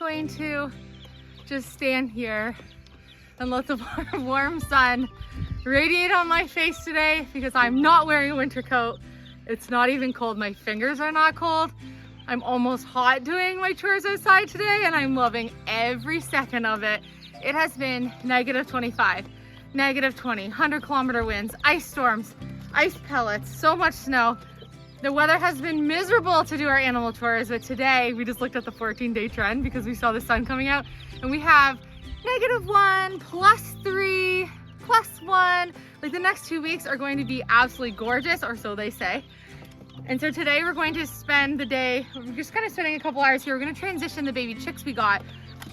going to just stand here and let the warm sun radiate on my face today because I'm not wearing a winter coat. It's not even cold. My fingers are not cold. I'm almost hot doing my chores outside today and I'm loving every second of it. It has been negative 25, negative 20, 100-kilometer winds, ice storms, ice pellets, so much snow. The weather has been miserable to do our animal tours, but today we just looked at the 14-day trend because we saw the sun coming out and we have -1, +3, +1. Like the next 2 weeks are going to be absolutely gorgeous, or so they say. And so today we're going to spend the day, we're just kind of spending a couple hours here. We're going to transition the baby chicks we got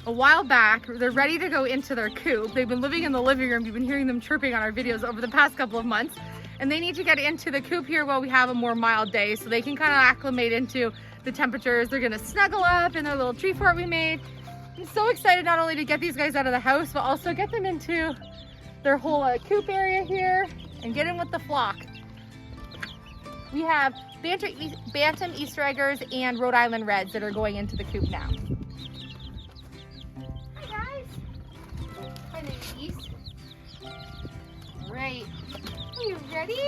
a while back. They're ready to go into their coop. They've been living in the living room. You've been hearing them chirping on our videos over the past couple of months. And they need to get into the coop here while we have a more mild day so they can kind of acclimate into the temperatures. They're gonna snuggle up in their little tree fort we made. I'm so excited not only to get these guys out of the house, but also get them into their whole coop area here and get in with the flock. We have Bantam Easter Eggers and Rhode Island Reds that are going into the coop now. Hi guys. Hi ladies. Great. Are you ready?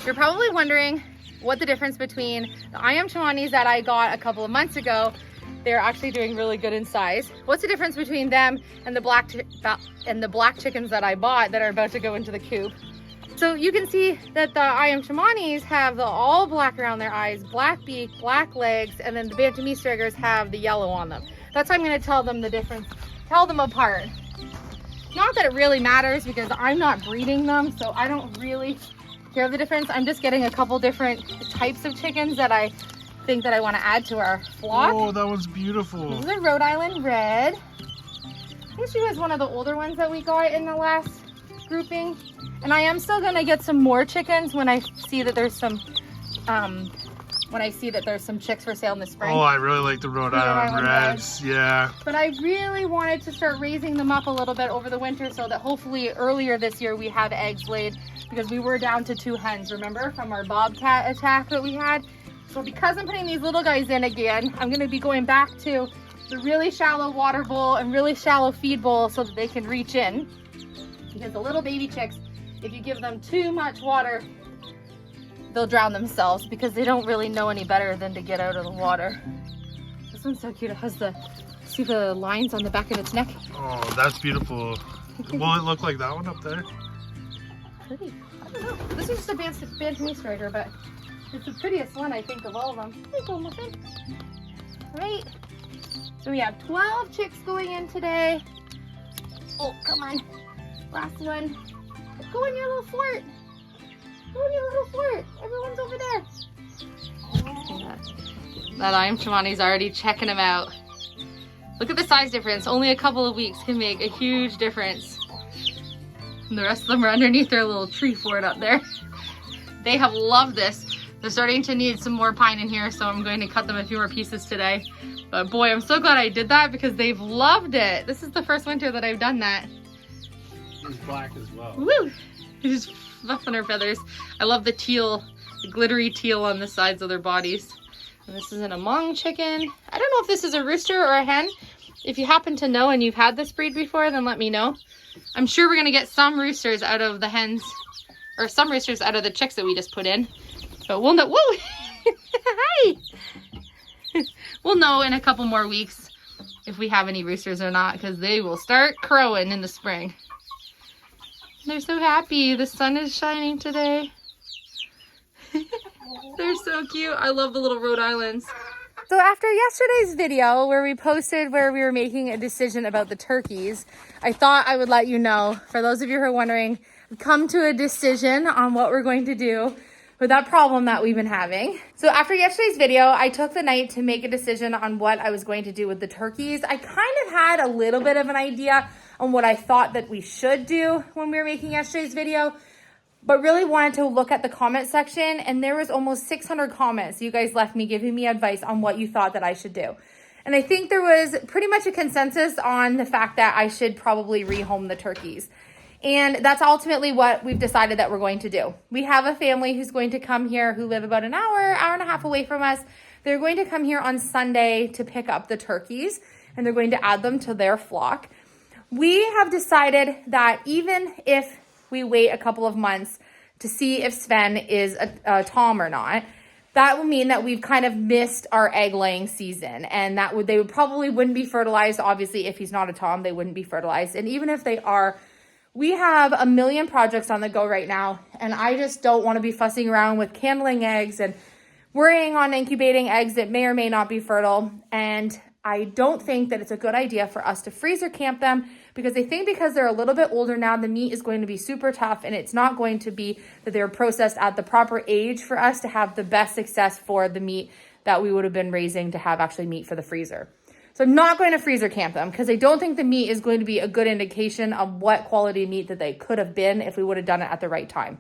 You're probably wondering what the difference between the Ayam Chamanis that I got a couple of months ago, they're actually doing really good in size. What's the difference between them and the black chickens that I bought that are about to go into the coop? So you can see that the Ayam Chamanis have the all black around their eyes, black beak, black legs, and then the Bantam Easter Eggers have the yellow on them. That's how I'm going to tell them the difference, tell them apart. Not that it really matters because I'm not breeding them, so I don't really care the difference. I'm just getting a couple different types of chickens that I think that I want to add to our flock. Oh, that one's beautiful. This is a Rhode Island Red. I think she was one of the older ones that we got in the last grouping. And I am still gonna get some more chickens when I see that there's some chicks for sale in the spring. Oh, I really like the Rhode Island Reds. Yeah. But I really wanted to start raising them up a little bit over the winter so that hopefully earlier this year we have eggs laid because we were down to 2 hens, remember, from our bobcat attack that we had. So because I'm putting these little guys in again, I'm gonna be going back to the really shallow water bowl and really shallow feed bowl so that they can reach in. Because the little baby chicks, if you give them too much water, they'll drown themselves because they don't really know any better than to get out of the water. This one's so cute. It has see the lines on the back of its neck? Oh, that's beautiful. Will it look like that one up there? Pretty. I don't know. This is just a Bantam Easter Egger, but it's the prettiest one, I think, of all of them. There you go, muffin. Right. So we have 12 chicks going in today. Oh, come on. Last one. Go in your little fort. Go in your little fort. Everyone's over there. That Ayam Chamani's already checking them out. Look at the size difference. Only a couple of weeks can make a huge difference. And the rest of them are underneath their little tree fort up there. They have loved this. They're starting to need some more pine in here, so I'm going to cut them a few more pieces today. But boy, I'm so glad I did that because they've loved it. This is the first winter that I've done that. It's black as well. Woo! Just fluffing her feathers. I love the teal, the glittery teal on the sides of their bodies. And this is an Among chicken. I don't know if this is a rooster or a hen. If you happen to know and you've had this breed before, then let me know. I'm sure we're gonna get some roosters out of the hens, or some roosters out of the chicks that we just put in. But we'll know. Whoa! Hi! We'll know in a couple more weeks if we have any roosters or not, because they will start crowing in the spring. They're so happy. The sun is shining today. They're so cute. I love the little Rhode Islands. So after yesterday's video where we posted where we were making a decision about the turkeys, I thought I would let you know, for those of you who are wondering, we've come to a decision on what we're going to do with that problem that we've been having. So after yesterday's video, I took the night to make a decision on what I was going to do with the turkeys. I kind of had a little bit of an idea on what I thought that we should do when we were making yesterday's video, but really wanted to look at the comment section, and there was almost 600 comments you guys left me giving me advice on what you thought that I should do. And I think there was pretty much a consensus on the fact that I should probably rehome the turkeys. And that's ultimately what we've decided that we're going to do. We have a family who's going to come here who live about an hour and a half away from us. They're going to come here on Sunday to pick up the turkeys, and they're going to add them to their flock. We have decided that even if we wait a couple of months to see if Sven is a tom or not, that will mean that we've kind of missed our egg laying season, and they probably wouldn't be fertilized. Obviously, if he's not a tom, they wouldn't be fertilized. And even if they are, we have a million projects on the go right now, and I just don't want to be fussing around with candling eggs and worrying on incubating eggs that may or may not be fertile. And I don't think that it's a good idea for us to freezer camp them, because I think because they're a little bit older now, the meat is going to be super tough, and it's not going to be that they're processed at the proper age for us to have the best success for the meat that we would have been raising to have actually meat for the freezer. So I'm not going to freezer camp them, because I don't think the meat is going to be a good indication of what quality meat that they could have been if we would have done it at the right time.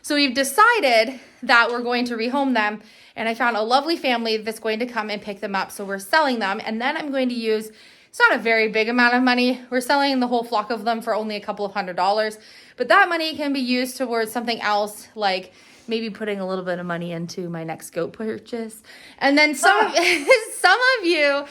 So we've decided that we're going to rehome them, and I found a lovely family that's going to come and pick them up. So we're selling them, and then I'm going to use, it's not a very big amount of money. We're selling the whole flock of them for only a couple of $100s, but that money can be used towards something else, like maybe putting a little bit of money into my next goat purchase. And then some of you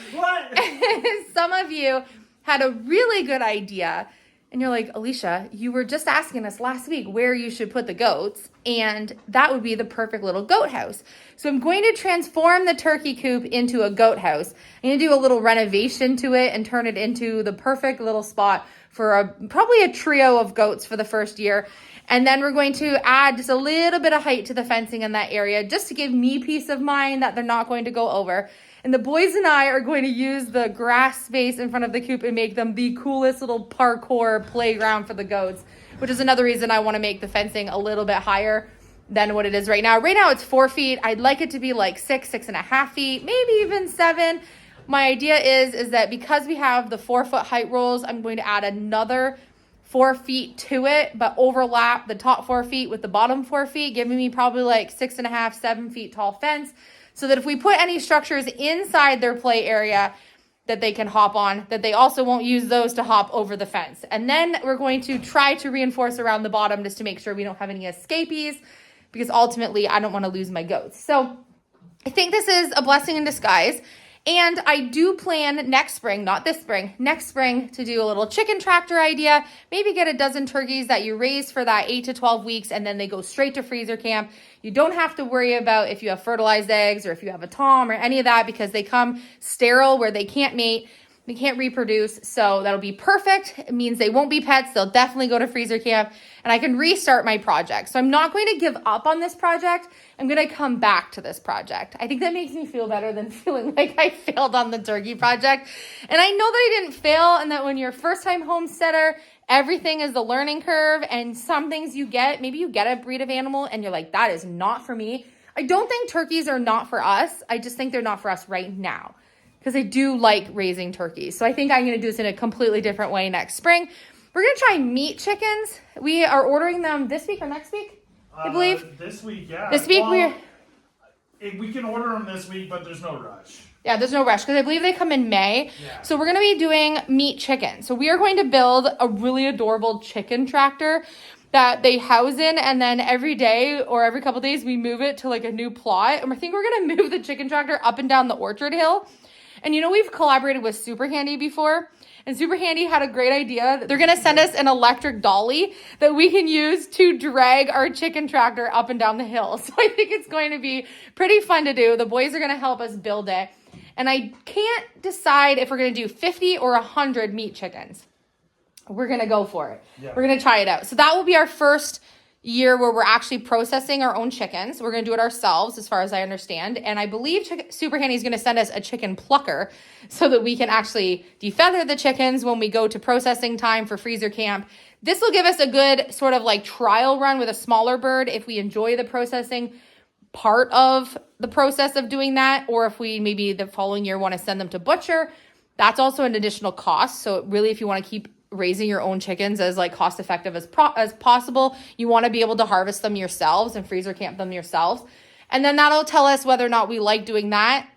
had a really good idea. And you're like, Elysia, you were just asking us last week where you should put the goats, and that would be the perfect little goat house. So I'm going to transform the turkey coop into a goat house. I'm going to do a little renovation to it and turn it into the perfect little spot for probably a trio of goats for the first year. And then we're going to add just a little bit of height to the fencing in that area, just to give me peace of mind that they're not going to go over. And the boys and I are going to use the grass space in front of the coop and make them the coolest little parkour playground for the goats, which is another reason I want to make the fencing a little bit higher than what it is right now. Right now it's 4 feet. I'd like it to be like 6.5 feet, maybe even 7. My idea is that because we have the 4-foot height rules, I'm going to add another 4 feet to it, but overlap the top 4 feet with the bottom 4 feet, giving me probably like 6.5, 7 feet tall fence. So that if we put any structures inside their play area that they can hop on, that they also won't use those to hop over the fence. And then we're going to try to reinforce around the bottom just to make sure we don't have any escapees, because ultimately I don't want to lose my goats. So I think this is a blessing in disguise. And I do plan next spring, not this spring, next spring, to do a little chicken tractor idea. Maybe get a dozen turkeys that you raise for that 8 to 12 weeks, and then they go straight to freezer camp. You don't have to worry about if you have fertilized eggs or if you have a tom or any of that, because they come sterile where they can't mate. They can't reproduce, so that'll be perfect. It means they won't be pets. They'll definitely go to freezer camp, and I can restart my project. So I'm not going to give up on this project. I'm going to come back to this project. I think that makes me feel better than feeling like I failed on the turkey project. And I know that I didn't fail, and that when you're a first-time homesteader, everything is the learning curve, and some things you get, maybe you get a breed of animal, and you're like, that is not for me. I don't think turkeys are not for us. I just think they're not for us right now, because I do like raising turkeys. So I think I'm going to do this in a completely different way next spring. We're going to try meat chickens. We are ordering them this week or next week, I believe. This week, yeah. This week, we can order them this week, but there's no rush. Yeah, there's no rush, because I believe they come in May. Yeah. So we're going to be doing meat chicken. So we are going to build a really adorable chicken tractor that they house in, and then every day or every couple days we move it to like a new plot. And I think we're going to move the chicken tractor up and down the orchard hill. And you know, we've collaborated with Super Handy before, and Super Handy had a great idea. They're going to send us an electric dolly that we can use to drag our chicken tractor up and down the hill. So I think it's going to be pretty fun to do. The boys are going to help us build it. And I can't decide if we're going to do 50 or 100 meat chickens. We're going to go for it. Yeah. We're going to try it out. So that will be our first year where we're actually processing our own chickens. We're going to do it ourselves, as far as I understand. And I believe Super Handy is going to send us a chicken plucker so that we can actually defeather the chickens when we go to processing time for freezer camp. This will give us a good sort of like trial run with a smaller bird if we enjoy the processing part of the process of doing that, or if we maybe the following year want to send them to butcher. That's also an additional cost. So really, if you want to keep raising your own chickens as like cost effective as possible, you want to be able to harvest them yourselves and freezer camp them yourselves. And then that'll tell us whether or not we like doing that,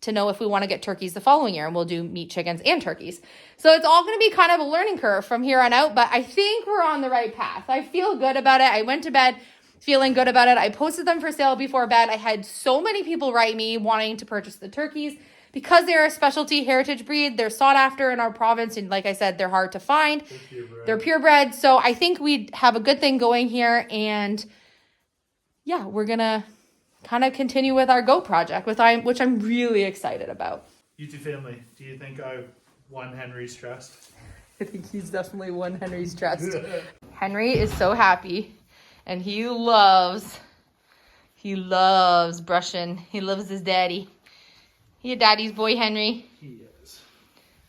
to know if we want to get turkeys the following year, and we'll do meat chickens and turkeys. So it's all going to be kind of a learning curve from here on out, but I think we're on the right path. I feel good about it. I went to bed feeling good about it. I posted them for sale before bed. I had so many people write me wanting to purchase the turkeys because they're a specialty heritage breed. They're sought after in our province. And like I said, they're hard to find. They're purebred. So I think we have a good thing going here. And yeah, we're going to kind of continue with our goat project, which I'm really excited about. YouTube family, do you think I won Henry stressed? I think he's definitely won Henry's stressed. Henry is so happy, and he loves brushing. He loves his daddy. He a daddy's boy, Henry. He is.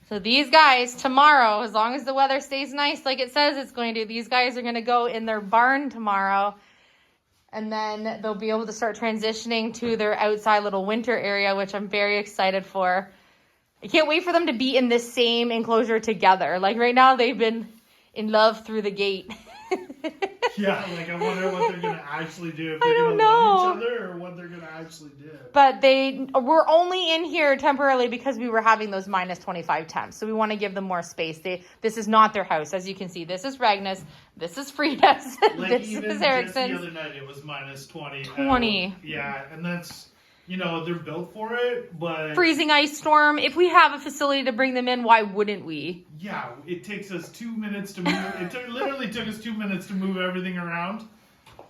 So these guys tomorrow, as long as the weather stays nice like it says it's going to, these guys are going to go in their barn tomorrow. And then they'll be able to start transitioning to their outside little winter area, which I'm very excited for. I can't wait for them to be in this same enclosure together. Like right now, they've been in love through the gate. Yeah, like I wonder what they're going to actually do. If they're going to love each other or what they're going to actually do. But they were only in here temporarily because we were having those minus 25 temps. So we want to give them more space. This is not their house. As you can see, this is Ragnus. This is Frida's. Like this even is just Ericsson's. the other night, it was minus 20. 20. Yeah, and that's, you know, they're built for it, but... Freezing ice storm. If we have a facility to bring them in, why wouldn't we? Yeah, it takes us 2 minutes to move. Literally took us 2 minutes to move everything around.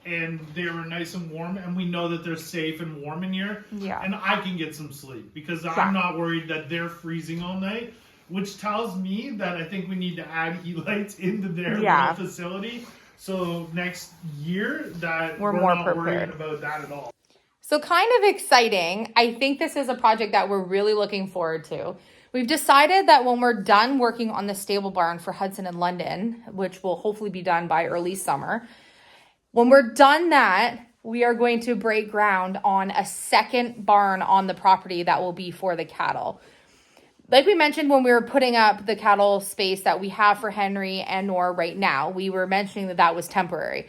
And they were nice and warm, and we know that they're safe and warm in here. Yeah. And I can get some sleep because I'm not worried that they're freezing all night, which tells me that I think we need to add heat lights into their little facility. So next year that we're more not prepared. worried about that at all. So kind of exciting. I think this is a project that we're really looking forward to. We've decided that when we're done working on the stable barn for Hudson and London, which will hopefully be done by early summer, when we're done that, we are going to break ground on a second barn on the property that will be for the cattle. Like we mentioned when we were putting up the cattle space that we have for Henry and Nora right now, we were mentioning that that was temporary.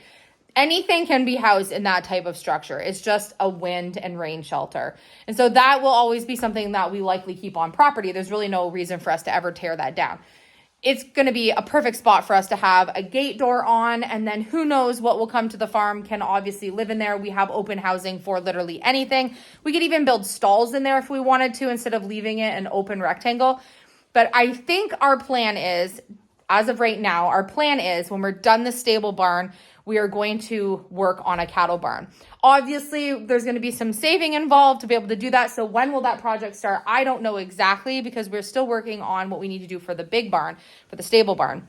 Anything can be housed in that type of structure. It's just a wind and rain shelter. And so that will always be something that we likely keep on property. There's really no reason for us to ever tear that down. It's going to be a perfect spot for us to have a gate door on, and then who knows what will come to the farm can obviously live in there. We have open housing for literally anything. We could even build stalls in there if we wanted to instead of leaving it an open rectangle. But I think our plan is, as of right now, our plan is when we're done the stable barn, we are going to work on a cattle barn. Obviously, there's going to be some saving involved to be able to do that. So when will that project start? I don't know exactly because we're still working on what we need to do for the big barn, for the stable barn.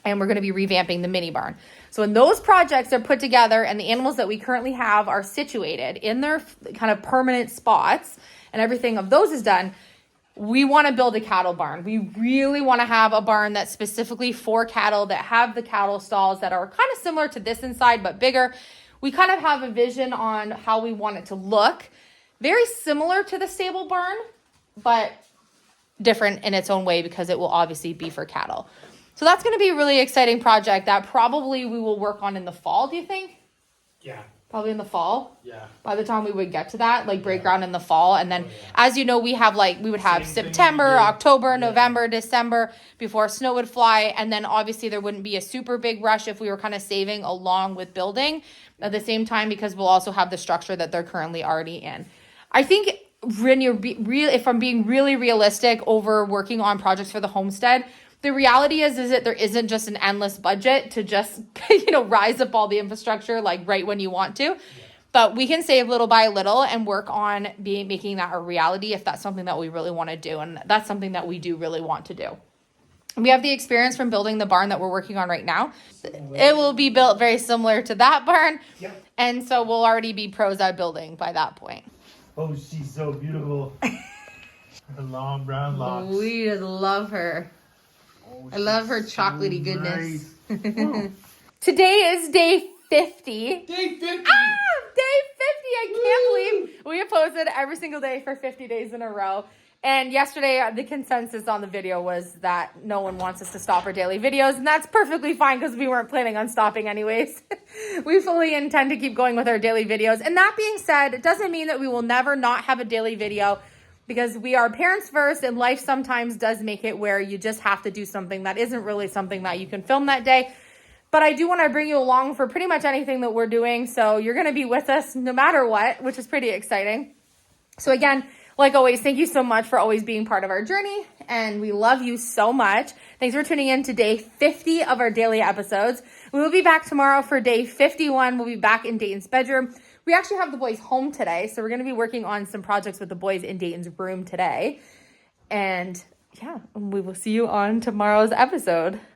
And we're going to be revamping the mini barn. So when those projects are put together and the animals that we currently have are situated in their kind of permanent spots and everything of those is done, we want to build a cattle barn. We really want to have a barn that's specifically for cattle, that have the cattle stalls that are kind of similar to this inside, but bigger. We kind of have a vision on how we want it to look. Very similar to the stable barn, but different in its own way because it will obviously be for cattle. So that's going to be a really exciting project that probably we will work on in the fall, do you think? Yeah. Probably in the fall. Yeah. By the time we would get to that, like break ground in the fall. And then, as you know, we would have September, October, November, December before snow would fly. And then obviously there wouldn't be a super big rush if we were kind of saving along with building at the same time, because we'll also have the structure that they're currently already in. I think if I'm being really realistic over working on projects for the homestead, the reality is that there isn't just an endless budget to just, rise up all the infrastructure like right when you want to. Yeah. But we can save little by little and work on making that a reality if that's something that we really want to do. And that's something that we do really want to do. We have the experience from building the barn that we're working on right now. It will be built very similar to that barn. Yep. And so we'll already be pros at building by that point. Oh, she's so beautiful. Her long brown locks. We just love her. I love her chocolatey goodness. Nice. Today is day 50. Day 50! Day 50! I can't believe we have posted every single day for 50 days in a row. And yesterday, the consensus on the video was that no one wants us to stop our daily videos. And that's perfectly fine because we weren't planning on stopping anyways. We fully intend to keep going with our daily videos. And that being said, it doesn't mean that we will never not have a daily video, because we are parents first, and life sometimes does make it where you just have to do something that isn't really something that you can film that day. But I do want to bring you along for pretty much anything that we're doing. So you're going to be with us no matter what, which is pretty exciting. So again, like always, thank you so much for always being part of our journey. And we love you so much. Thanks for tuning in to day 50 of our daily episodes. We will be back tomorrow for day 51. We'll be back in Dayton's bedroom. We actually have the boys home today. So we're going to be working on some projects with the boys in Dayton's room today. And yeah, we will see you on tomorrow's episode.